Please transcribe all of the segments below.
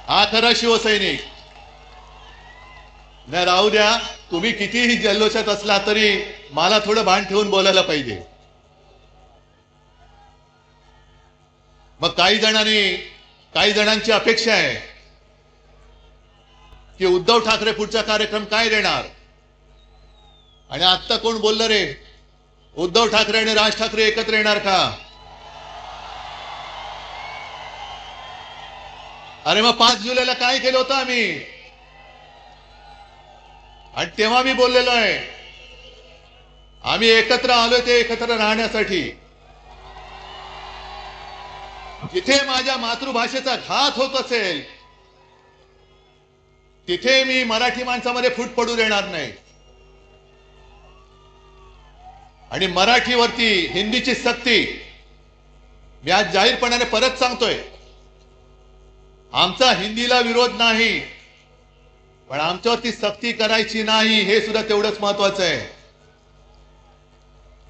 हा खरा शिवसैनिक. नाही राहू द्या, तुम्ही कितीही जल्लोषात असला तरी मला थोडं भान ठेवून बोलायला पाहिजे. मग काही जणांची अपेक्षा आहे की उद्धव ठाकरे पुढचा कार्यक्रम काय देणार. आणि आता कोण बोललं रे, उद्धव ठाकरे आणि राज ठाकरे एकत्र येणार का? अरे मग 5 जुलैला काय केलं होतं आम्ही? आणि तेव्हा मी बोललेलो आहे, आम्ही एकत्र आलोय ते एकत्र राहण्यासाठी. जिथे माझ्या मातृभाषेचा घात होत असेल तिथे मी मराठी माणसामध्ये फूट पडू देणार नाही. आणि मराठीवरती हिंदीची सक्ती मी आज जाहीरपणाने परत सांगतोय. आमचा हिंदीला विरोध नाही, पण आमच्यावरती सक्ती करायची नाही हे सुद्धा तेवढंच महत्वाचं आहे.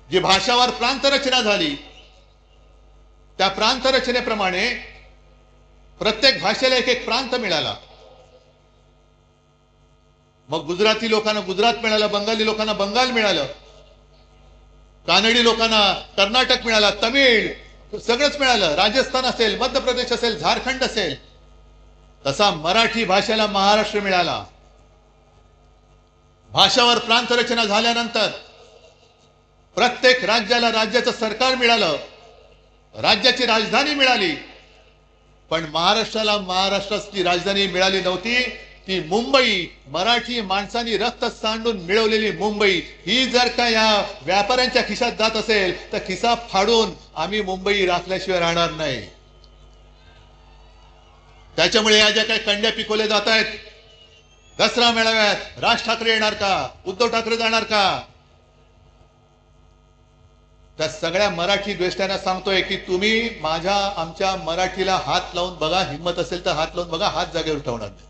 जी भाषावार प्रांतरचना झाली त्या प्रांतरचनेप्रमाणे प्रत्येक भाषेला एक प्रांत मिळाला. मग गुजराती लोकांना गुजरात मिळालं, बंगाली लोकांना बंगाल मिळालं, कानडी लोकांना कर्नाटक मिळाला, तमिळ सगळंच मिळालं, राजस्थान असेल, मध्य प्रदेश असेल, झारखंड असेल. तसा मराठी भाषेला महाराष्ट्र मिळाला. भाषावर प्रांतरचना झाल्यानंतर प्रत्येक राज्याला राज्याचं सरकार मिळालं, राज्याची राजधानी मिळाली. पण महाराष्ट्राला महाराष्ट्राची राजधानी मिळाली नव्हती. ती मुंबई, मराठी माणसांनी रक्त सांडून मिळवलेली मुंबई, ही जर का या व्यापाऱ्यांच्या खिशात जात असेल तर खिसा फाडून आम्ही मुंबई राखल्याशिवाय राहणार नाही. त्याच्यामुळे या ज्या काही कंड्या पिकवल्या जात आहेत, दसरा मेळाव्यात राज ठाकरे येणार का, उद्धव ठाकरे जाणार का, त्या सगळ्या मराठी द्वेष्ट्यांना सांगतोय की तुम्ही आमच्या मराठीला हात लावून बघा, हिम्मत असेल तर हात लावून बघा, हात जागेवर ठेवणार नाही.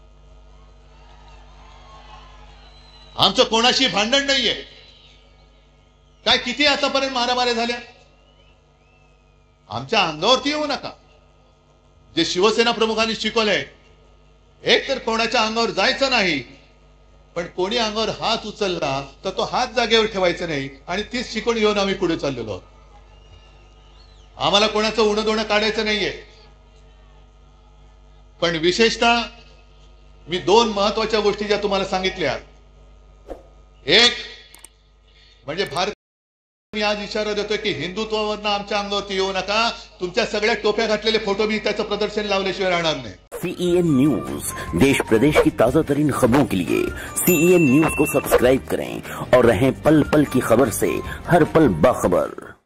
आमचं कोणाशी भांडण नाहीये. काय किती आतापर्यंत मारामाऱ्या झाल्या, आमच्या अंगावरती येऊ नका. जे शिवसेना प्रमुखांनी शिकवलंय, एक तर कोणाच्या अंगावर जायचं नाही, पण कोणी अंगावर हात उचलला तर तो हात जागेवर ठेवायचा नाही. आणि तीच शिकवण घेऊन आम्ही पुढे चाललेलो आहोत. आम्हाला कोणाचं उणं दोणं काढायचं नाहीये. पण विशेषतः मी 2 महत्वाच्या गोष्टी ज्या तुम्हाला सांगितल्या, एक म्हणजे भारत, मी आज इशारा देतोय की हिंदुत्वावरनं आमच्या अंगावरती येऊ नका. तुमच्या सगळ्या टोप्या घातलेले फोटो मी त्याचं प्रदर्शन लावल्याशिवाय राहणार नाही. CEN न्यूज, देश प्रदेश की ताजा तरीन खबरों के लिए CEN न्यूज को सब्सक्राइब करें और रहें पल पल की खबर से हर पल बाखबर.